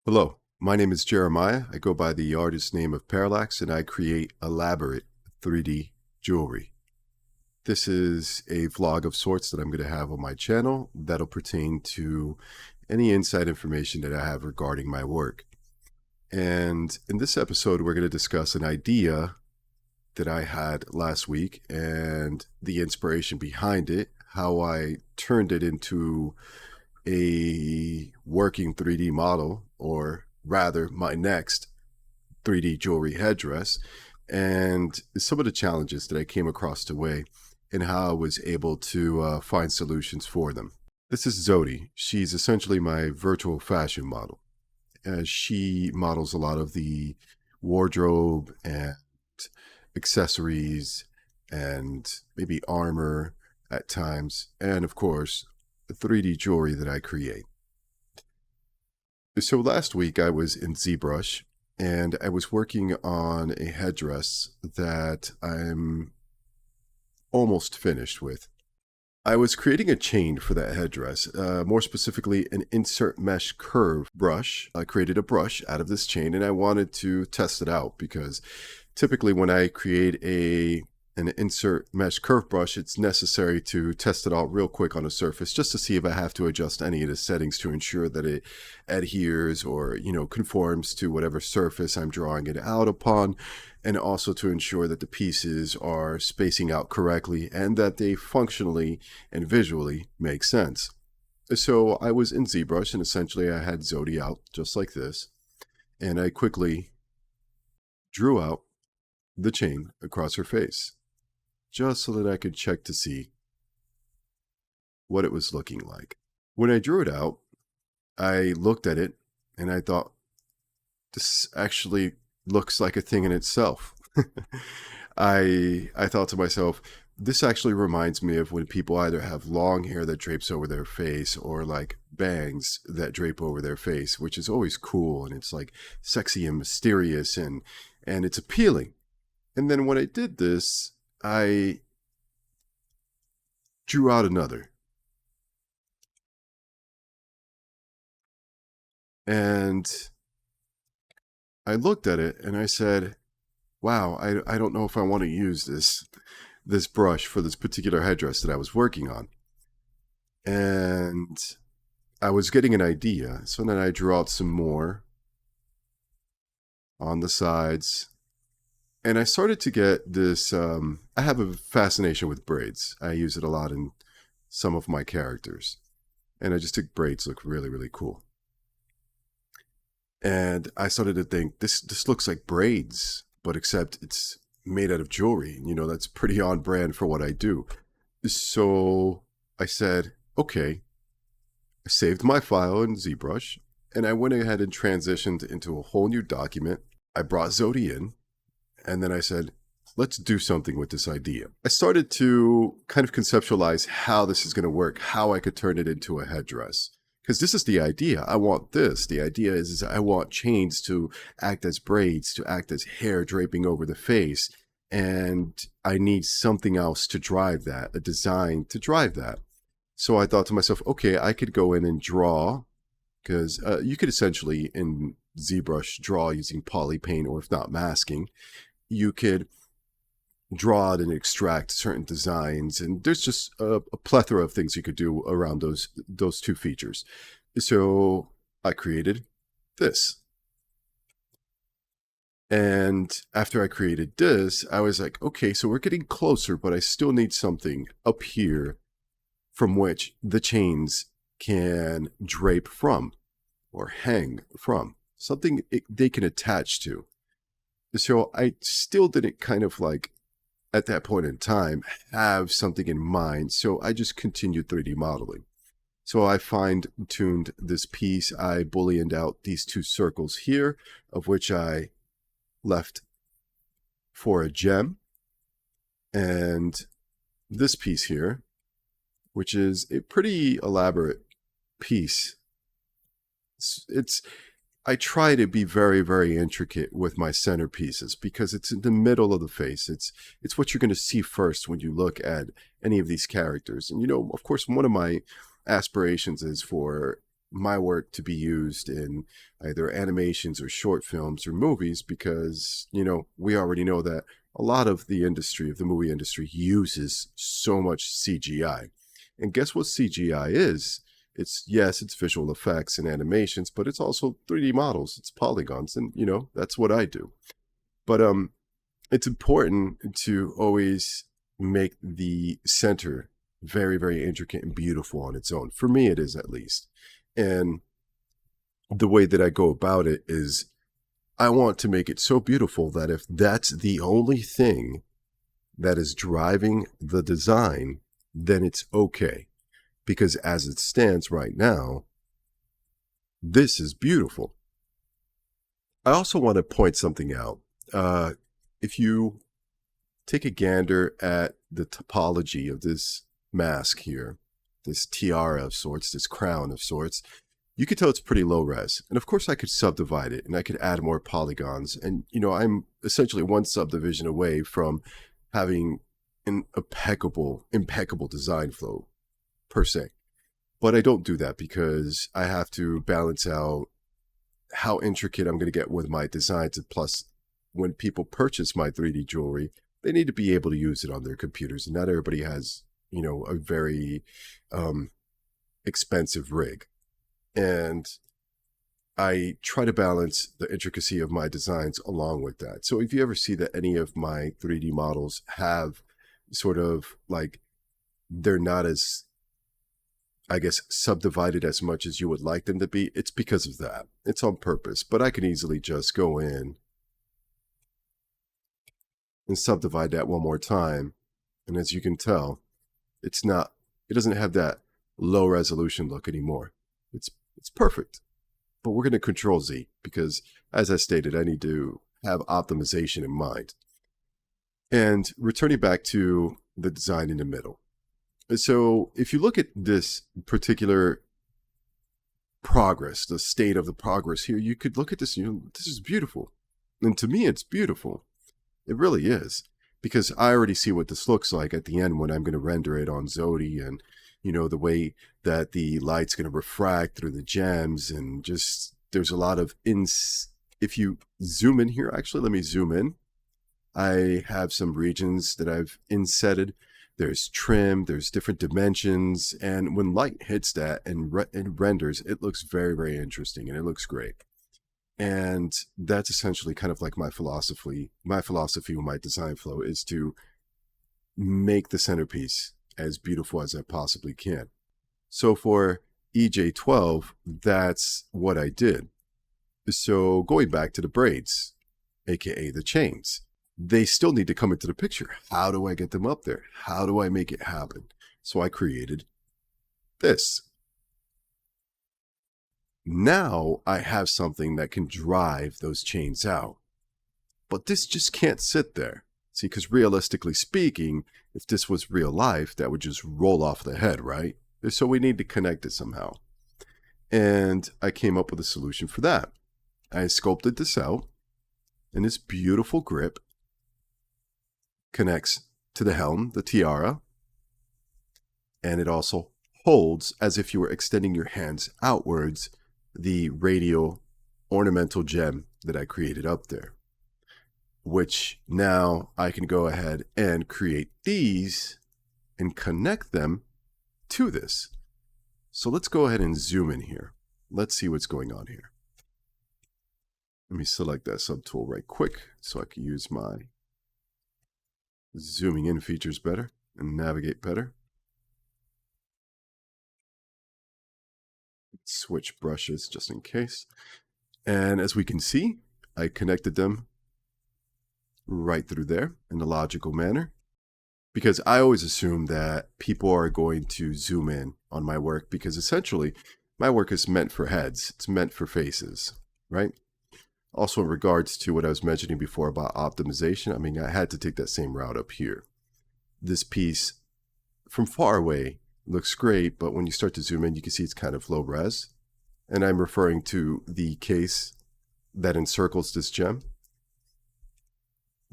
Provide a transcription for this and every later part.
Hello, my name is Jeremiah. I go by the artist name of Parallax, and I create elaborate 3D jewelry. This is a vlog of sorts that I'm going to have on my channel that'll pertain to any inside information that I have regarding my work. And in this episode, we're going to discuss an idea that I had last week and the inspiration behind it, how I turned it into a working 3D model, or rather my next 3D jewelry headdress, and some of the challenges that I came across the way and how I was able to find solutions for them. This is Zodi. She's essentially my virtual fashion model. She models a lot of the wardrobe and accessories and maybe armor at times, and of course, the 3D jewelry that I create. So last week I was in ZBrush and I was working on a headdress that I'm almost finished with. I was creating a chain for that headdress, more specifically an insert mesh curve brush. I created a brush out of this chain and I wanted to test it out because typically when I create an insert mesh curve brush, it's necessary to test it out real quick on a surface just to see if I have to adjust any of the settings to ensure that it adheres or, conforms to whatever surface I'm drawing it out upon, and also to ensure that the pieces are spacing out correctly and that they functionally and visually make sense. So I was in ZBrush and essentially I had Zodi out just like this, and I quickly drew out the chain across her face, just so that I could check to see what it was looking like. When I drew it out, I looked at it and I thought, this actually looks like a thing in itself. I thought to myself, this actually reminds me of when people either have long hair that drapes over their face or like bangs that drape over their face, which is always cool and it's like sexy and mysterious and it's appealing. And then when I did this, I drew out another. And I looked at it and I said, wow, I don't know if I want to use this brush for this particular headdress that I was working on. And I was getting an idea. So then I drew out some more on the sides. And I started to get this, I have a fascination with braids. I use it a lot in some of my characters. And I just think braids look really, really cool. And I started to think, this looks like braids, but except it's made out of jewelry. That's pretty on brand for what I do. So I said, okay, I saved my file in ZBrush, and I went ahead and transitioned into a whole new document. I brought Zodi in, and then I said, let's do something with this idea. I started to kind of conceptualize how this is going to work, how I could turn it into a headdress. Because this is the idea. I want this. The idea is I want chains to act as braids, to act as hair draping over the face. And I need something else to drive that, a design to drive that. So I thought to myself, okay, I could go in and draw, because you could essentially in ZBrush draw using poly paint, or if not masking. You could draw it and extract certain designs, and there's just a plethora of things you could do around those two features. So I created this. And after I created this, I was like, okay, so we're getting closer, but I still need something up here from which the chains can drape from or hang from, something they can attach to. So I still didn't kind of like, at that point in time, have something in mind. So I just continued 3D modeling. So I fine-tuned this piece. I booleaned out these two circles here, of which I left for a gem. And this piece here, which is a pretty elaborate piece. I try to be very, very intricate with my centerpieces because it's in the middle of the face. It's what you're going to see first when you look at any of these characters. And, of course, one of my aspirations is for my work to be used in either animations or short films or movies because, we already know that a lot of the movie industry uses so much CGI. And guess what CGI is? It's visual effects and animations, but it's also 3D models, it's polygons, and that's what I do. But it's important to always make the center very, very intricate and beautiful on its own. For me, it is, at least. And the way that I go about it is I want to make it so beautiful that if that's the only thing that is driving the design, then it's okay. Because as it stands right now, this is beautiful. I also want to point something out. If you take a gander at the topology of this mask here, this tiara of sorts, this crown of sorts, you could tell it's pretty low res. And of course I could subdivide it and I could add more polygons. And, I'm essentially one subdivision away from having an impeccable design flow per se. But I don't do that because I have to balance out how intricate I'm going to get with my designs. And plus, when people purchase my 3D jewelry, they need to be able to use it on their computers. And not everybody has, a very expensive rig. And I try to balance the intricacy of my designs along with that. So if you ever see that any of my 3D models have sort of like, they're not as, I guess, subdivided as much as you would like them to be, it's because of that. It's on purpose. But I can easily just go in and subdivide that one more time. And as you can tell, it doesn't have that low resolution look anymore. It's perfect. But we're going to Control Z because, as I stated, I need to have optimization in mind. And returning back to the design in the middle. So if you look at this particular progress, the state of the progress here, you could look at this, this is beautiful. And to me, it's beautiful. It really is. Because I already see what this looks like at the end when I'm going to render it on Zodi, and the way that the light's going to refract through the gems, and just there's a lot of if you zoom in here, actually let me zoom in. I have some regions that I've insetted. There's trim, there's different dimensions, and when light hits that and renders, it looks very, very interesting and it looks great. And that's essentially kind of like my philosophy. My philosophy with my design flow is to make the centerpiece as beautiful as I possibly can. So for EJ12, that's what I did. So going back to the braids, aka the chains, they still need to come into the picture. How do I get them up there? How do I make it happen? So I created this. Now I have something that can drive those chains out. But this just can't sit there. See, because realistically speaking, if this was real life, that would just roll off the head, right? So we need to connect it somehow. And I came up with a solution for that. I sculpted this out, and this beautiful grip connects to the helm, the tiara, and it also holds, as if you were extending your hands outwards, the radial ornamental gem that I created up there, which now I can go ahead and create these and connect them to this. So let's go ahead and zoom in here. Let's see what's going on here. Let me select that subtool right quick so I can use my zooming in features better and navigate better. Switch brushes just in case. And as we can see, I connected them right through there in a logical manner, because I always assume that people are going to zoom in on my work, because essentially my work is meant for heads. It's meant for faces, right? Also, in regards to what I was mentioning before about optimization, I mean, I had to take that same route up here. This piece from far away looks great, but when you start to zoom in, you can see it's kind of low res. And I'm referring to the case that encircles this gem.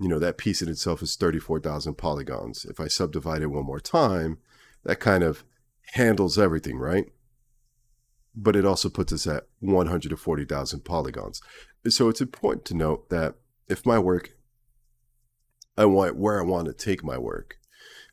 That piece in itself is 34,000 polygons. If I subdivide it one more time, that kind of handles everything, right? but it also puts us at 140,000 polygons. So it's important to note that if my work, where I want to take my work,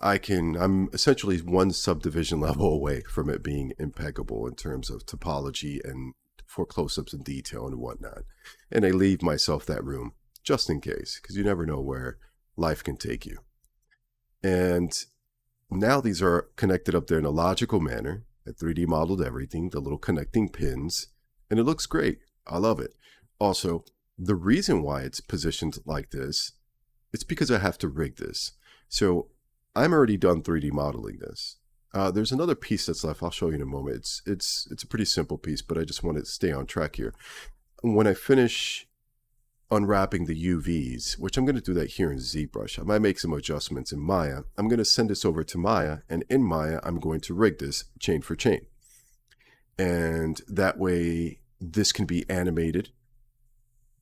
I'm essentially one subdivision level away from it being impeccable in terms of topology and for close-ups and detail and whatnot. And I leave myself that room just in case, because you never know where life can take you. And now these are connected up there in a logical manner. I 3D modeled everything, the little connecting pins, and it looks great. I love it. Also, the reason why it's positioned like this, it's because I have to rig this. So I'm already done 3D modeling this. There's another piece that's left. I'll show you in a moment. It's a pretty simple piece, but I just want to stay on track here. When I finish unwrapping the UVs, which I'm going to do that here in ZBrush, I might make some adjustments in Maya. I'm going to send this over to Maya, and in Maya, I'm going to rig this chain for chain. And that way, this can be animated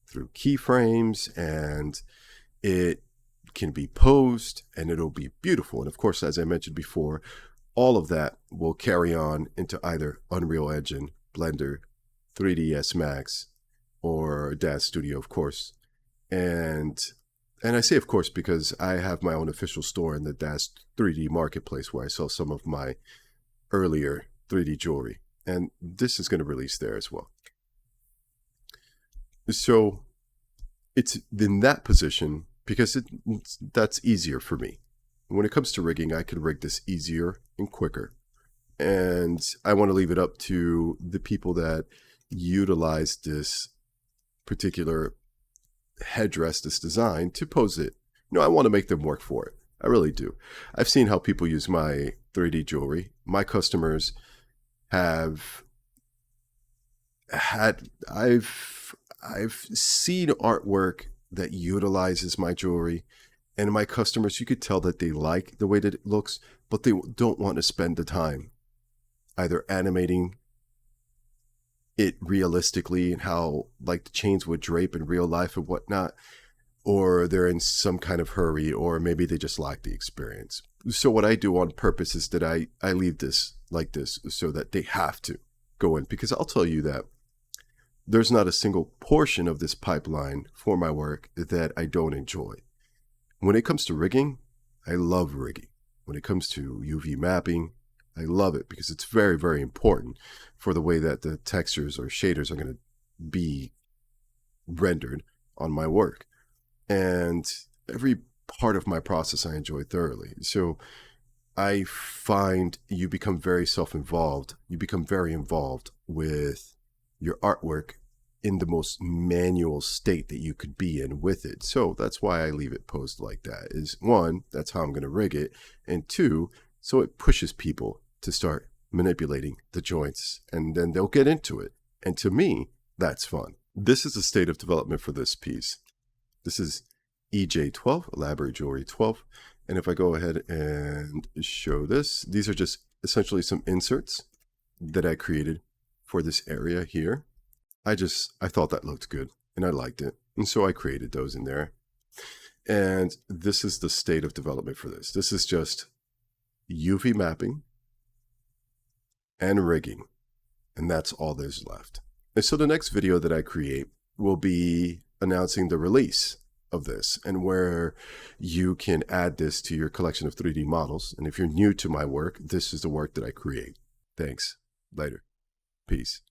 through keyframes, and it can be posed, and it'll be beautiful. And of course, as I mentioned before, all of that will carry on into either Unreal Engine, Blender, 3ds Max, or Daz Studio, of course. And I say of course because I have my own official store in the Daz 3D marketplace where I sell some of my earlier 3D jewelry. And this is going to release there as well. So it's in that position because that's easier for me. When it comes to rigging, I can rig this easier and quicker. And I want to leave it up to the people that utilize this particular headdress, this design, to pose it. You know, I want to make them work for it. I really do. I've seen how people use my 3D jewelry. My customers have had, I've seen artwork that utilizes my jewelry, and my customers, you could tell that they like the way that it looks, but they don't want to spend the time either animating it realistically and how like the chains would drape in real life and whatnot, or they're in some kind of hurry, or maybe they just lack the experience. So what I do on purpose is that I leave this like this so that they have to go in, because I'll tell you that there's not a single portion of this pipeline for my work that I don't enjoy. When it comes to rigging, I love rigging. When it comes to UV mapping, I love it because it's very, very important for the way that the textures or shaders are going to be rendered on my work. And every part of my process I enjoy thoroughly. So I find you become very self-involved. You become very involved with your artwork in the most manual state that you could be in with it. So that's why I leave it posed like that. Is one, that's how I'm going to rig it. And two, so it pushes people to start manipulating the joints, and then they'll get into it. And to me, that's fun. This is the state of development for this piece. This is EJ12, Elaborate Jewelry 12. And if I go ahead and show this, these are just essentially some inserts that I created for this area here. I thought that looked good and I liked it. And so I created those in there. And this is the state of development for this. This is just UV mapping and rigging. And that's all there's left. And so the next video that I create will be announcing the release of this and where you can add this to your collection of 3D models. And if you're new to my work, this is the work that I create. Thanks. Later. Peace.